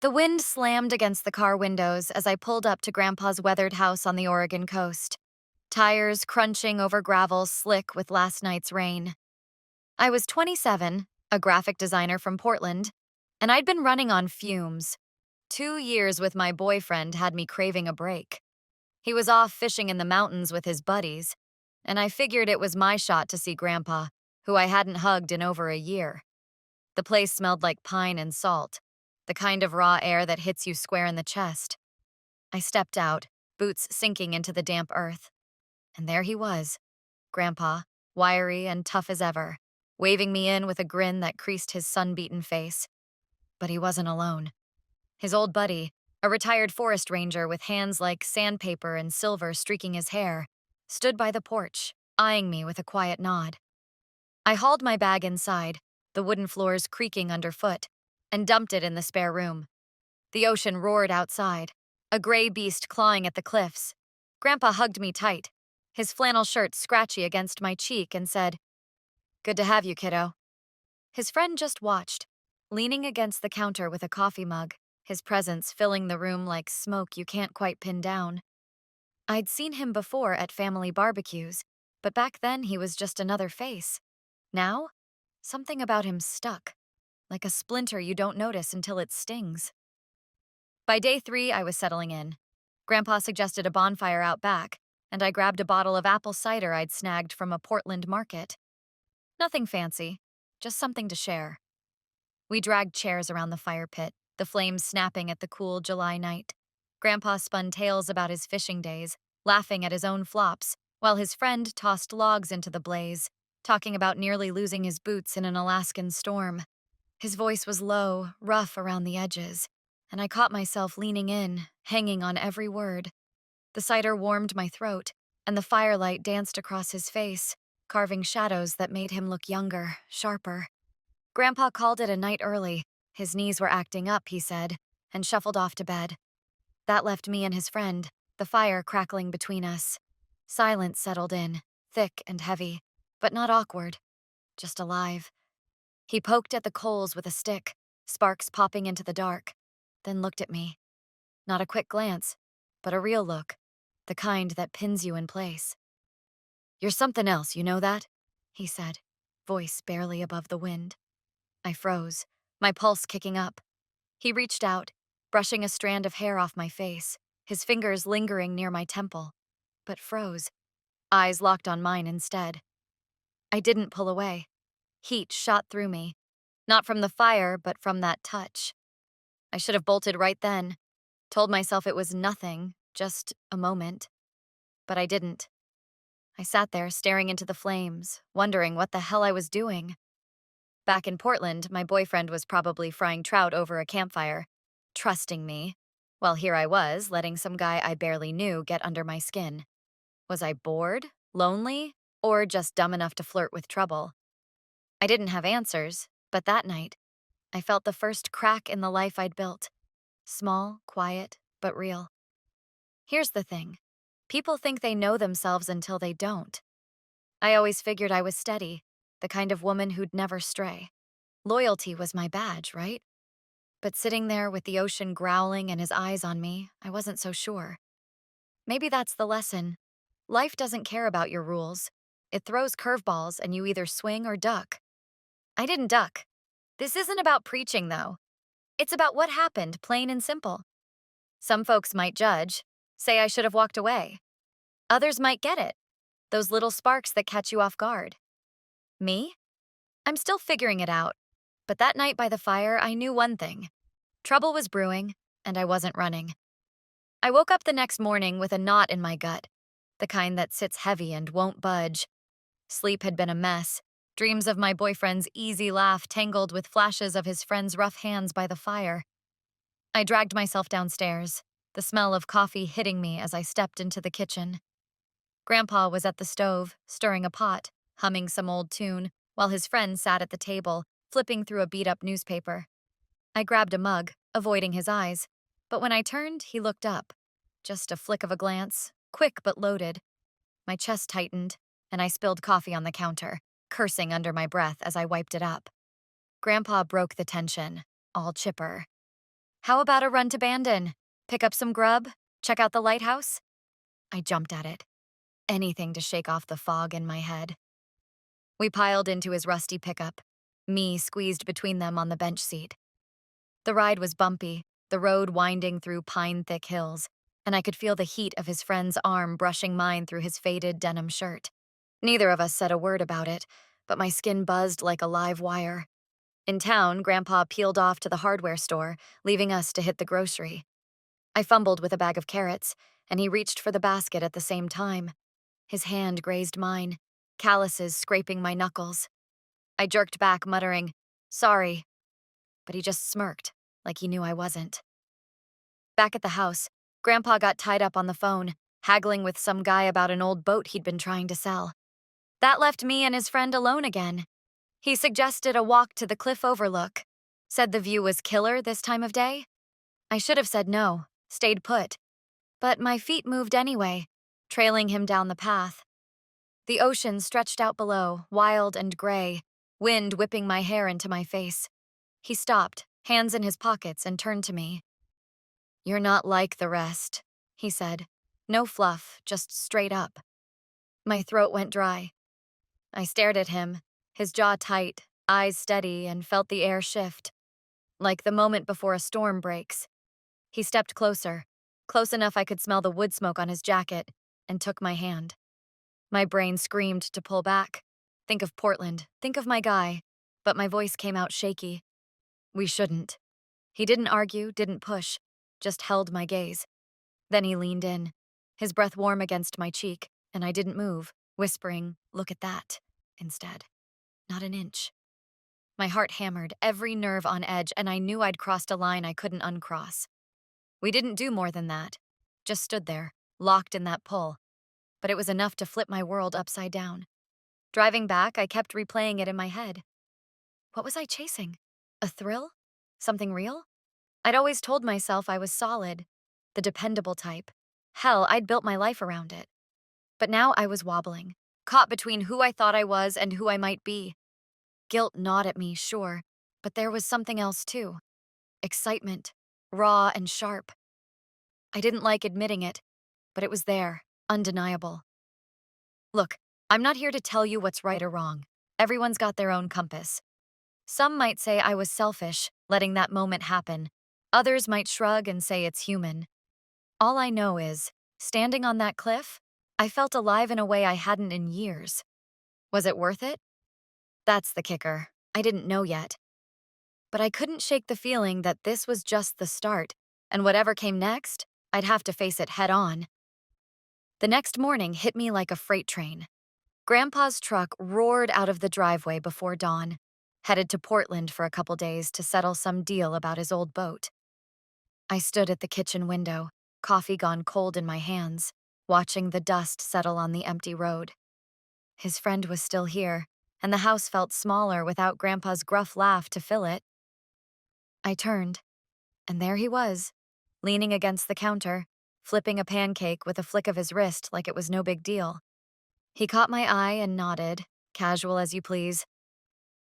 The wind slammed against the car windows as I pulled up to Grandpa's weathered house on the Oregon coast, tires crunching over gravel slick with last night's rain. I was 27, a graphic designer from Portland, and I'd been running on fumes. 2 years with my boyfriend had me craving a break. He was off fishing in the mountains with his buddies, and I figured it was my shot to see Grandpa, who I hadn't hugged in over a year. The place smelled like pine and salt, the kind of raw air that hits you square in the chest. I stepped out, boots sinking into the damp earth. And there he was, Grandpa, wiry and tough as ever, waving me in with a grin that creased his sun-beaten face. But he wasn't alone. His old buddy, a retired forest ranger with hands like sandpaper and silver streaking his hair, stood by the porch, eyeing me with a quiet nod. I hauled my bag inside, the wooden floors creaking underfoot, and dumped it in the spare room. The ocean roared outside, a gray beast clawing at the cliffs. Grandpa hugged me tight, his flannel shirt scratchy against my cheek, and said, "Good to have you, kiddo." His friend just watched, leaning against the counter with a coffee mug, his presence filling the room like smoke you can't quite pin down. I'd seen him before at family barbecues, but back then he was just another face. Now, something about him stuck, like a splinter you don't notice until it stings. By day 3, I was settling in. Grandpa suggested a bonfire out back, and I grabbed a bottle of apple cider I'd snagged from a Portland market. Nothing fancy, just something to share. We dragged chairs around the fire pit, the flames snapping at the cool July night. Grandpa spun tales about his fishing days, laughing at his own flops, while his friend tossed logs into the blaze, talking about nearly losing his boots in an Alaskan storm. His voice was low, rough around the edges, and I caught myself leaning in, hanging on every word. The cider warmed my throat, and the firelight danced across his face, carving shadows that made him look younger, sharper. Grandpa called it a night early. His knees were acting up, he said, and shuffled off to bed. That left me and his friend, the fire crackling between us. Silence settled in, thick and heavy, but not awkward, just alive. He poked at the coals with a stick, sparks popping into the dark, then looked at me. Not a quick glance, but a real look, the kind that pins you in place. "You're something else, you know that?" he said, voice barely above the wind. I froze, my pulse kicking up. He reached out, brushing a strand of hair off my face, his fingers lingering near my temple, but froze, eyes locked on mine instead. I didn't pull away. Heat shot through me, not from the fire, but from that touch. I should have bolted right then, told myself it was nothing, just a moment. But I didn't. I sat there staring into the flames, wondering what the hell I was doing. Back in Portland, my boyfriend was probably frying trout over a campfire, trusting me, while here I was, letting some guy I barely knew get under my skin. Was I bored, lonely, or just dumb enough to flirt with trouble? I didn't have answers, but that night, I felt the first crack in the life I'd built. Small, quiet, but real. Here's the thing. People think they know themselves until they don't. I always figured I was steady, the kind of woman who'd never stray. Loyalty was my badge, right? But sitting there with the ocean growling and his eyes on me, I wasn't so sure. Maybe that's the lesson. Life doesn't care about your rules. It throws curveballs and you either swing or duck. I didn't duck. This isn't about preaching, though. It's about what happened, plain and simple. Some folks might judge, say I should have walked away. Others might get it, those little sparks that catch you off guard. Me? I'm still figuring it out, but that night by the fire, I knew one thing. Trouble was brewing, and I wasn't running. I woke up the next morning with a knot in my gut, the kind that sits heavy and won't budge. Sleep had been a mess, dreams of my boyfriend's easy laugh tangled with flashes of his friend's rough hands by the fire. I dragged myself downstairs, the smell of coffee hitting me as I stepped into the kitchen. Grandpa was at the stove, stirring a pot, humming some old tune, while his friend sat at the table, flipping through a beat-up newspaper. I grabbed a mug, avoiding his eyes, but when I turned, he looked up. Just a flick of a glance, quick but loaded. My chest tightened, and I spilled coffee on the counter, cursing under my breath as I wiped it up. Grandpa broke the tension, all chipper. How about a run to Bandon? Pick up some grub? Check out the lighthouse? I jumped at it. Anything to shake off the fog in my head. We piled into his rusty pickup, me squeezed between them on the bench seat. The ride was bumpy, the road winding through pine-thick hills, and I could feel the heat of his friend's arm brushing mine through his faded denim shirt. Neither of us said a word about it, but my skin buzzed like a live wire. In town, Grandpa peeled off to the hardware store, leaving us to hit the grocery. I fumbled with a bag of carrots, and he reached for the basket at the same time. His hand grazed mine, calluses scraping my knuckles. I jerked back, muttering, "Sorry," but he just smirked, like he knew I wasn't. Back at the house, Grandpa got tied up on the phone, haggling with some guy about an old boat he'd been trying to sell. That left me and his friend alone again. He suggested a walk to the cliff overlook, said the view was killer this time of day. I should have said no, stayed put. But my feet moved anyway, trailing him down the path. The ocean stretched out below, wild and gray, wind whipping my hair into my face. He stopped, hands in his pockets, and turned to me. "You're not like the rest," he said. No fluff, just straight up. My throat went dry. I stared at him, his jaw tight, eyes steady, and felt the air shift. Like the moment before a storm breaks. He stepped closer, close enough I could smell the wood smoke on his jacket, and took my hand. My brain screamed to pull back. Think of Portland, think of my guy, but my voice came out shaky. "We shouldn't." He didn't argue, didn't push, just held my gaze. Then he leaned in, his breath warm against my cheek, and I didn't move, whispering, "Look at that," instead. Not an inch. My heart hammered, every nerve on edge, and I knew I'd crossed a line I couldn't uncross. We didn't do more than that, just stood there, locked in that pull. But it was enough to flip my world upside down. Driving back, I kept replaying it in my head. What was I chasing? A thrill? Something real? I'd always told myself I was solid, the dependable type. Hell, I'd built my life around it. But now I was wobbling, caught between who I thought I was and who I might be. Guilt gnawed at me, sure, but there was something else too. Excitement, raw and sharp. I didn't like admitting it, but it was there, undeniable. Look, I'm not here to tell you what's right or wrong. Everyone's got their own compass. Some might say I was selfish, letting that moment happen. Others might shrug and say it's human. All I know is, standing on that cliff, I felt alive in a way I hadn't in years. Was it worth it? That's the kicker. I didn't know yet. But I couldn't shake the feeling that this was just the start, and whatever came next, I'd have to face it head on. The next morning hit me like a freight train. Grandpa's truck roared out of the driveway before dawn, headed to Portland for a couple days to settle some deal about his old boat. I stood at the kitchen window, coffee gone cold in my hands, watching the dust settle on the empty road. His friend was still here, and the house felt smaller without Grandpa's gruff laugh to fill it. I turned, and there he was, leaning against the counter, flipping a pancake with a flick of his wrist like it was no big deal. He caught my eye and nodded, casual as you please.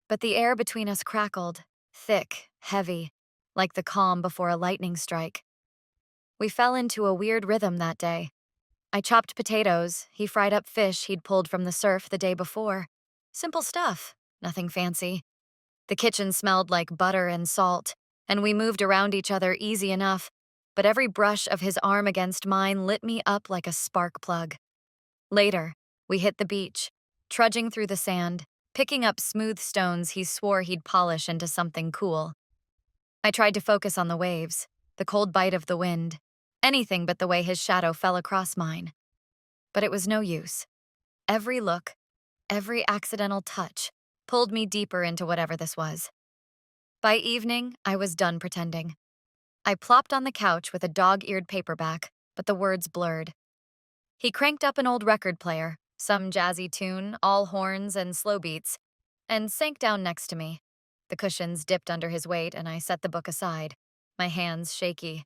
But the air between us crackled, thick, heavy, like the calm before a lightning strike. We fell into a weird rhythm that day. I chopped potatoes, he fried up fish he'd pulled from the surf the day before. Simple stuff, nothing fancy. The kitchen smelled like butter and salt, and we moved around each other easy enough, but every brush of his arm against mine lit me up like a spark plug. Later, we hit the beach, trudging through the sand, picking up smooth stones he swore he'd polish into something cool. I tried to focus on the waves, the cold bite of the wind, anything but the way his shadow fell across mine. But it was no use. Every look, every accidental touch, pulled me deeper into whatever this was. By evening, I was done pretending. I plopped on the couch with a dog-eared paperback, but the words blurred. He cranked up an old record player, some jazzy tune, all horns and slow beats, and sank down next to me. The cushions dipped under his weight, and I set the book aside, my hands shaky.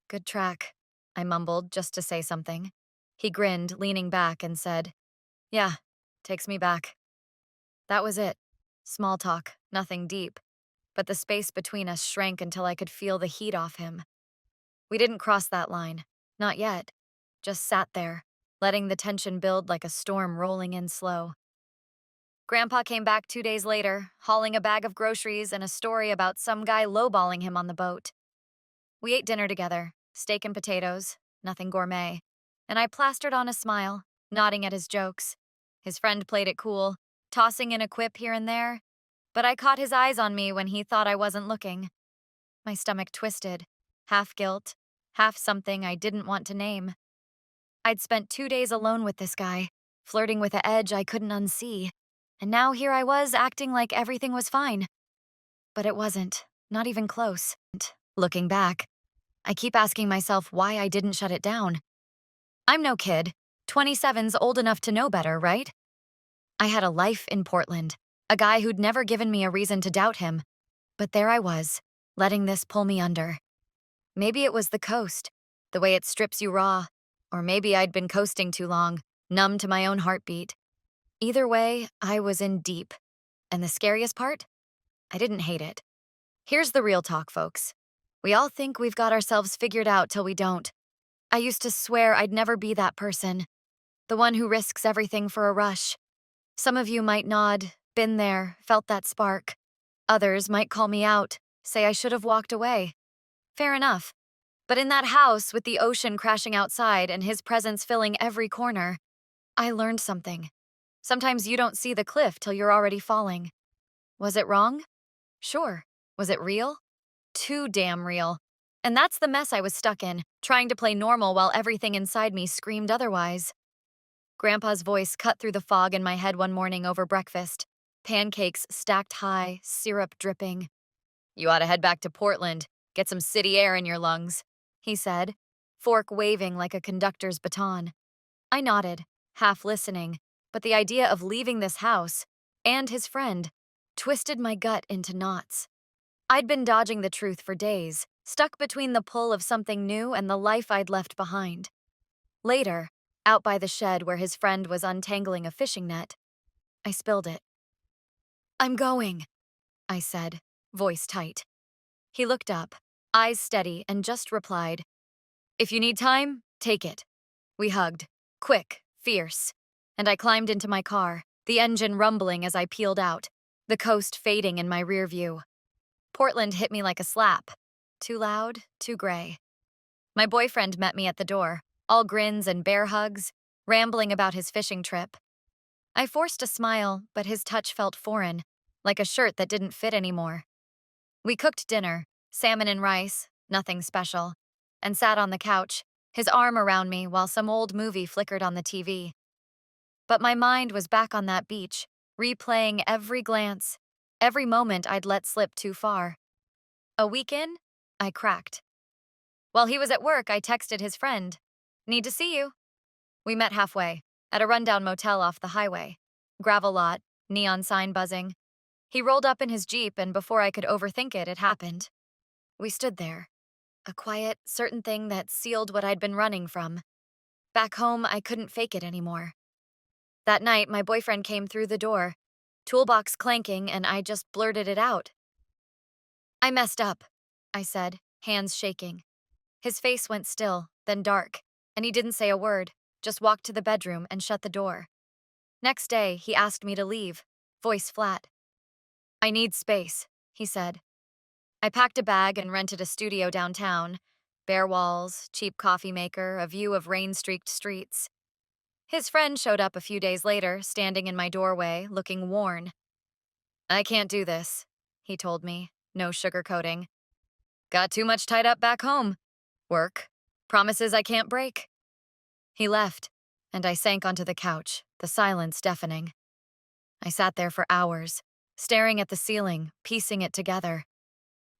"Good track," I mumbled just to say something. He grinned, leaning back, and said, "Yeah, takes me back." That was it. Small talk, nothing deep. but the space between us shrank until I could feel the heat off him. We didn't cross that line. Not yet. Just sat there, letting the tension build like a storm rolling in slow. Grandpa came back 2 days later, hauling a bag of groceries and a story about some guy lowballing him on the boat. We ate dinner together, steak and potatoes, nothing gourmet, and I plastered on a smile, nodding at his jokes. His friend played it cool, tossing in a quip here and there, but I caught his eyes on me when he thought I wasn't looking. My stomach twisted, half guilt, half something I didn't want to name. I'd spent 2 days alone with this guy, flirting with an edge I couldn't unsee, and now here I was acting like everything was fine. But it wasn't, not even close. Looking back, I keep asking myself why I didn't shut it down. I'm no kid. 27's old enough to know better, right? I had a life in Portland, a guy who'd never given me a reason to doubt him. But there I was, letting this pull me under. Maybe it was the coast, the way it strips you raw, or maybe I'd been coasting too long, numb to my own heartbeat. Either way, I was in deep. And the scariest part? I didn't hate it. Here's the real talk, folks. We all think we've got ourselves figured out till we don't. I used to swear I'd never be that person, the one who risks everything for a rush. Some of you might nod, been there, felt that spark. Others might call me out, say I should have walked away. Fair enough. But in that house with the ocean crashing outside and his presence filling every corner, I learned something. Sometimes you don't see the cliff till you're already falling. Was it wrong? Sure. Was it real? Too damn real. And that's the mess I was stuck in, trying to play normal while everything inside me screamed otherwise. Grandpa's voice cut through the fog in my head one morning over breakfast. Pancakes stacked high, syrup dripping. You ought to head back to Portland, get some city air in your lungs, he said, fork waving like a conductor's baton. I nodded, half listening, but the idea of leaving this house, and his friend, twisted my gut into knots. I'd been dodging the truth for days, stuck between the pull of something new and the life I'd left behind. Later, out by the shed where his friend was untangling a fishing net, I spilled it. I'm going, I said, voice tight. He looked up, eyes steady, and just replied, if you need time, take it. We hugged, quick, fierce, and I climbed into my car, the engine rumbling as I peeled out, the coast fading in my rear view. Portland hit me like a slap. Too loud, too gray. My boyfriend met me at the door, all grins and bear hugs, rambling about his fishing trip. I forced a smile, but his touch felt foreign, like a shirt that didn't fit anymore. We cooked dinner, salmon and rice, nothing special, and sat on the couch, his arm around me while some old movie flickered on the TV. But my mind was back on that beach, replaying every glance, every moment I'd let slip too far. A week in, I cracked. While he was at work, I texted his friend, need to see you. We met halfway, at a rundown motel off the highway. Gravel lot, neon sign buzzing. He rolled up in his Jeep, and before I could overthink it, it happened. We stood there, a quiet, certain thing that sealed what I'd been running from. Back home, I couldn't fake it anymore. That night, my boyfriend came through the door, toolbox clanking, and I just blurted it out. I messed up, I said, hands shaking. His face went still, then dark, and he didn't say a word, just walked to the bedroom and shut the door. Next day, he asked me to leave, voice flat. I need space, he said. I packed a bag and rented a studio downtown. Bare walls, cheap coffee maker, a view of rain-streaked streets. His friend showed up a few days later, standing in my doorway, looking worn. I can't do this, he told me, no sugarcoating. Got too much tied up back home. Work. Promises I can't break. He left, and I sank onto the couch, the silence deafening. I sat there for hours, staring at the ceiling, piecing it together.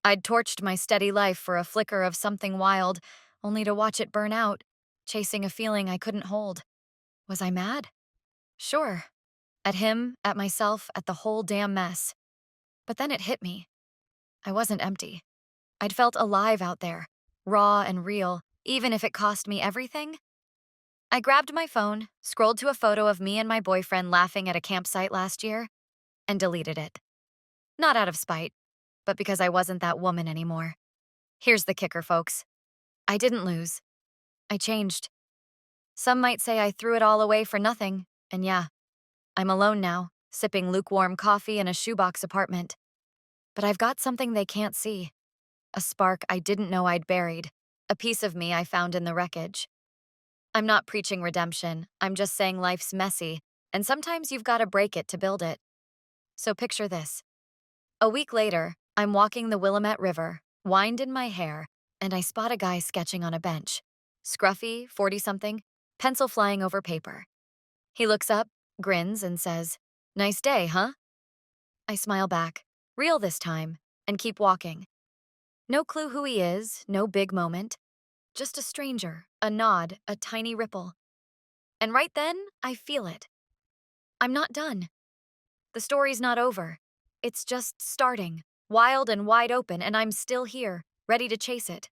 I'd torched my steady life for a flicker of something wild, only to watch it burn out, chasing a feeling I couldn't hold. Was I mad? Sure. At him, at myself, at the whole damn mess. But then it hit me. I wasn't empty. I'd felt alive out there, raw and real, even if it cost me everything. I grabbed my phone, scrolled to a photo of me and my boyfriend laughing at a campsite last year, and deleted it. Not out of spite, but because I wasn't that woman anymore. Here's the kicker, folks. I didn't lose. I changed. Some might say I threw it all away for nothing, and yeah, I'm alone now, sipping lukewarm coffee in a shoebox apartment. But I've got something they can't see. A spark I didn't know I'd buried. A piece of me I found in the wreckage. I'm not preaching redemption. I'm just saying life's messy, and sometimes you've got to break it to build it. So picture this. A week later, I'm walking the Willamette River, wind in my hair, and I spot a guy sketching on a bench. Scruffy, 40-something, pencil flying over paper. He looks up, grins, and says, "Nice day, huh?" I smile back, real this time, and keep walking. No clue who he is, no big moment. Just a stranger, a nod, a tiny ripple. And right then, I feel it. I'm not done. The story's not over. It's just starting, wild and wide open, and I'm still here, ready to chase it.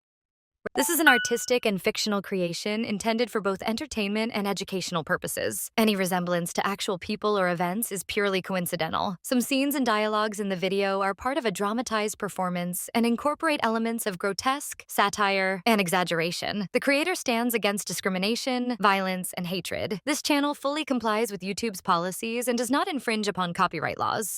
This is an artistic and fictional creation intended for both entertainment and educational purposes. Any resemblance to actual people or events is purely coincidental. Some scenes and dialogues in the video are part of a dramatized performance and incorporate elements of grotesque, satire, and exaggeration. The creator stands against discrimination, violence, and hatred. This channel fully complies with YouTube's policies and does not infringe upon copyright laws.